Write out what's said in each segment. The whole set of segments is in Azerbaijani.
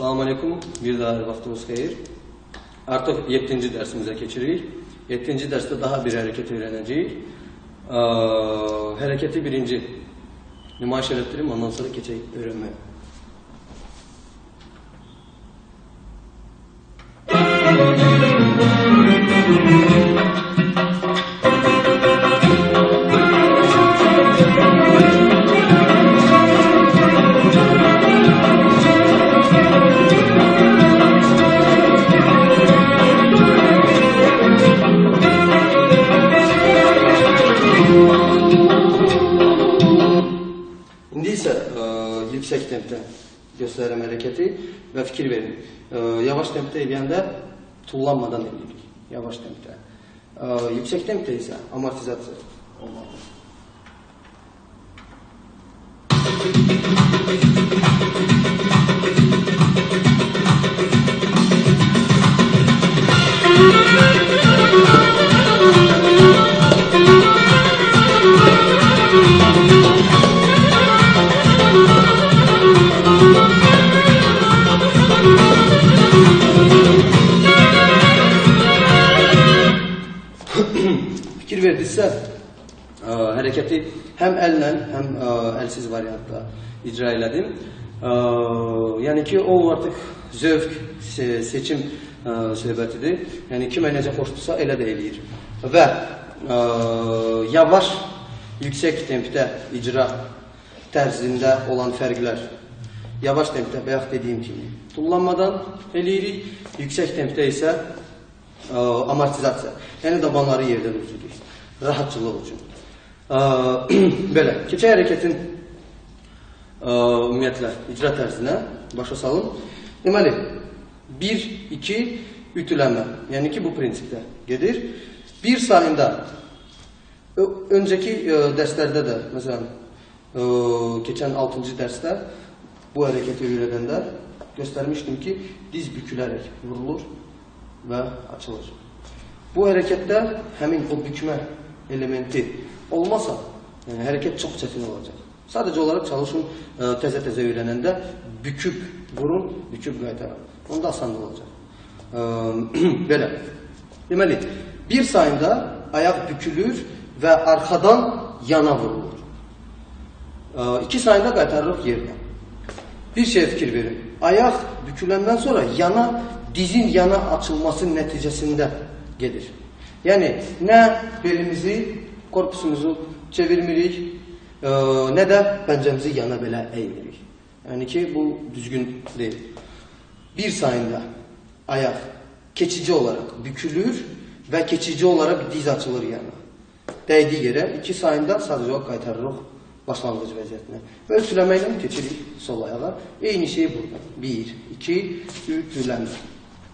Salam aleykum, bir daha vaxtınız xeyir. Artıq 7-ci dərsimizə keçirik. 7-ci dərsdə daha bir hərəkət öyrənəcəyik. Hərəkəti birinci nümayiş etdireyim, ondan sonra keçək öyrənməyə. İndi isə yüksək tempdə göstərirəm hərəkəti və fikir verin. Yavaş tempdə eləyəndə tullanmadan eləyirik. Yavaş tempdə. Yüksək tempdə isə amortizasiya olmalıdır. Fikir verdinizsə, hərəkəti həm əllə, həm əlsiz variantda icra elədim. Yəni ki, o artıq zövq, seçim söhbətidir. Yəni, kimə necə xoşdursa, elə də eləyir. Və yavaş, yüksək tempdə icra tərzində olan fərqlər. Yavaş tempdə, bayaq dediyim kimi, tullanmadan eləyirik. Yüksək tempdə isə amortizasiya. Yəni, dabanları yerdən üzülür. Rahatçılıq üçün. Belə, keçək hərəkətin ümumiyyətlə icra tərzinə başa salın. Deməli, 1, 2, ütülənmə. Yəni ki, bu prinsipdə gedir. Bir sayında, öncəki dərslərdə də, məsələn, keçən 6-cı dərsdə bu hərəkəti öyrədəndə göstərmişdim ki, diz bükülərək vurulur və açılır. Bu hərəkətdə həmin o bükmə elementi olmasa, yəni hərəkət çox çətin olacaq. Sadəcə olaraq çalışın təzə-təzə öyrənəndə büküb vurun, büküb qaytarın. Onda asan olacaq. Belə. Deməli, bir sayında ayaq bükülür və arxadan yana vurulur. 2 sayında qaytarırıq yerdən. Bir şey fikir verin. Ayaq büküləndən sonra dizin yana açılması nəticəsində gedir. Yəni, nə belimizi, korpusumuzu çevirmirik, nə də pəncəmizi yana belə əymirik. Yəni ki, bu düzgün deyil. Bir sayında ayaq keçici olaraq bükülür və keçici olaraq diz açılır yana. Dəydiyi yerə 2 sayında sadəcə olaraq qaytarırıq başlanğıc vəziyyətinə. Və ütüləməklə keçirik sol ayağa. Eyni şey burada. 1, 2, ütülənmə.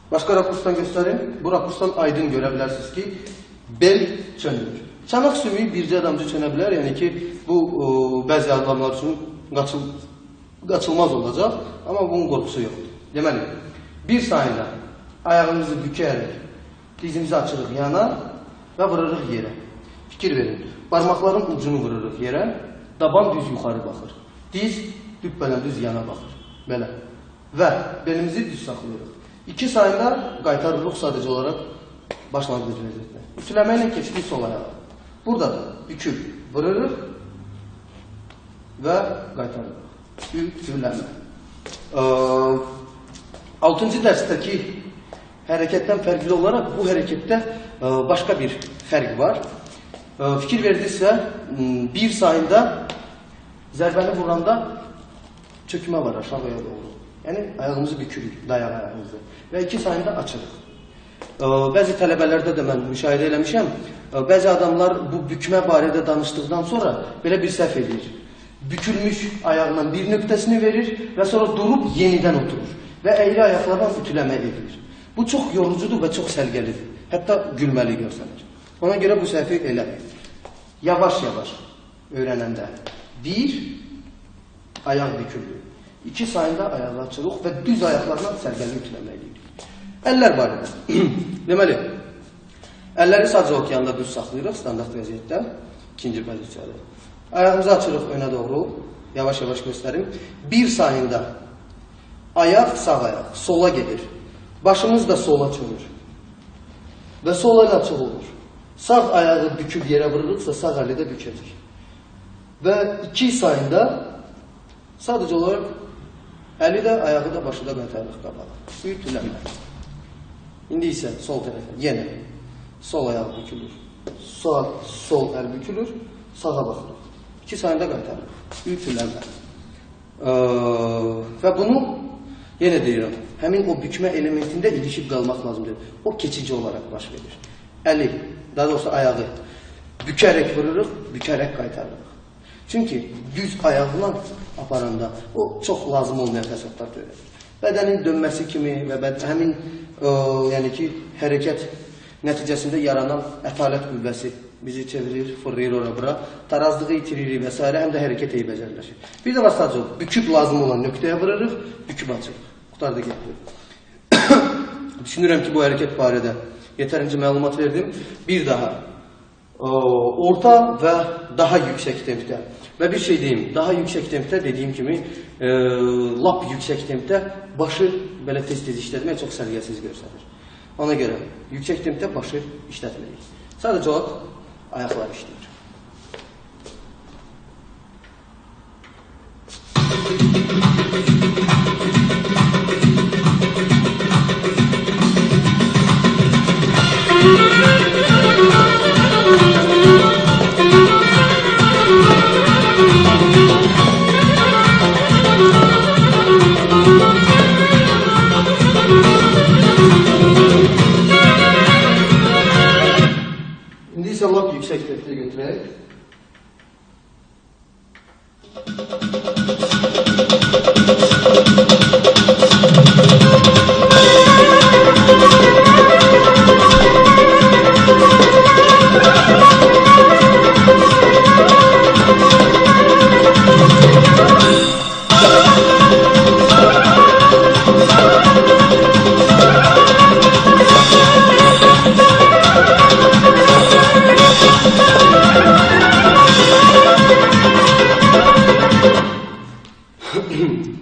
Başqa rakursdan göstərin. Bu rakursdan aydın görə bilərsiniz ki, bel çönür. Çanaq sümüyü bircə adamcı çönə bilər. Yəni ki, bu bəzi adamlar üçün qaçılmaz olacaq. Amma bunun qorxusu yoxdur. Deməli, bir sayında ayağımızı bükərək, dizimizi açırıq yana və vurırıq yerə. Fikir verin. Barmaqların ucunu vururuq yerə. Daban düz yuxarı baxır. Diz düppələn düz yana baxır. Belə. Və belimizi düz saxlayırıq. 2 sayında qaytarırıq sadəcə olaraq başlanğıc vəziyyətinə. Ütüləməklə keçirik sol ayağa. Burada da büküb vururuq və qaytarırıq. Ütüləmə. 6-cı dərsdəki hərəkətdən fərqli olaraq bu hərəkətdə başqa bir fərq var. Fikir verdinizsə, bir sayında zərbəni vuranda çökmə var aşağıya doğru. Yəni, ayağımızı bükürük, dayaq ayağımızı. Və 2 sayında açırıq. Bəzi tələbələrdə də mən müşahidə eləmişəm. Bəzi adamlar bu bükmə barədə danışdıqdan sonra belə bir səhv edir. Bükülmüş ayağla bir nöqtəsini verir və sonra durub yenidən oturur. Və əyri ayaqlardan ütüləmə edir. Bu çox yorucudur və çox sərgəlidir. Hətta gülməli görsənir. Ona görə bu səhvi eləmir. Yavaş-yavaş öyrənəndə 1, ayaq bükülür. 2 sayında ayağı açırıq və düz ayaqlarla sərgəli ütüləməliyik. Əllər barədə. Deməli, əlləri sadəcə okeanda düz saxlayırıq, standart vəziyyətdə, ikinci pozisiyada. Ayağımızı açırıq önə doğru, yavaş-yavaş göstərim. 1 sayında ayaq, sağ ayaq sola gedir. Başımız da sola çönür. Və sol əl açıq olur. Sağ ayağı büküb yerə vururuksa sağ əli də bükəcək. Və 2 sayında sadəcə olaraq əli də, ayağı da, başı da qaytarırıq qabağa. Ütüləmə. İndi isə sol tərəfə. Yenə sol ayaq bükülür. Sol əl bükülür. Sağa baxırıq. 2 sayında qaytarırıq. Ütüləmə. Və bunu yenə deyirəm. Həmin o bükmə elementində ilişib qalmaq lazımdır. O keçici olaraq baş verir. Əli, daha doğrusu ayağı bükərək vururuq, bükərək qaytarırıq. Çünki düz ayaqla aparanda o çox lazım olmayan təsərrüfatlar törədir. Bədənin dönməsi kimi və həmin yəni ki, hərəkət nəticəsində yaranan ətalət qüvvəsi bizi çevirir, fırlayır ora-bura, tarazlığı itiririk və s. həm də hərəkət eyi becərləşir. Bir də var sadəcə büküb lazım olan nöqtəyə vurarıq, büküb açırıq. Qutarda getiririk. Düşünürəm ki, bu hərəkət barədə yetərincə məlumat verdim. Bir daha orta və daha yüksək tempdə. Və bir şey deyim, daha yüksək tempdə dediyim kimi lap yüksək tempdə başı belə tez-tez işlətmək çox səliqəsiz göstərir. Ona görə yüksək tempdə başı işlətməliyik. Sadəcə o ayaqlar işləyir. İndi isə lap yüksək tempdə götürək.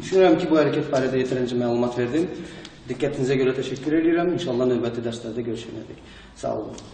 Düşünürəm ki, bu hərəkət barədə yetərincə məlumat verdim. Diqqətinizə görə təşəkkür edirəm. İnşallah növbəti dərslərdə görüşənəcək. Sağ olun.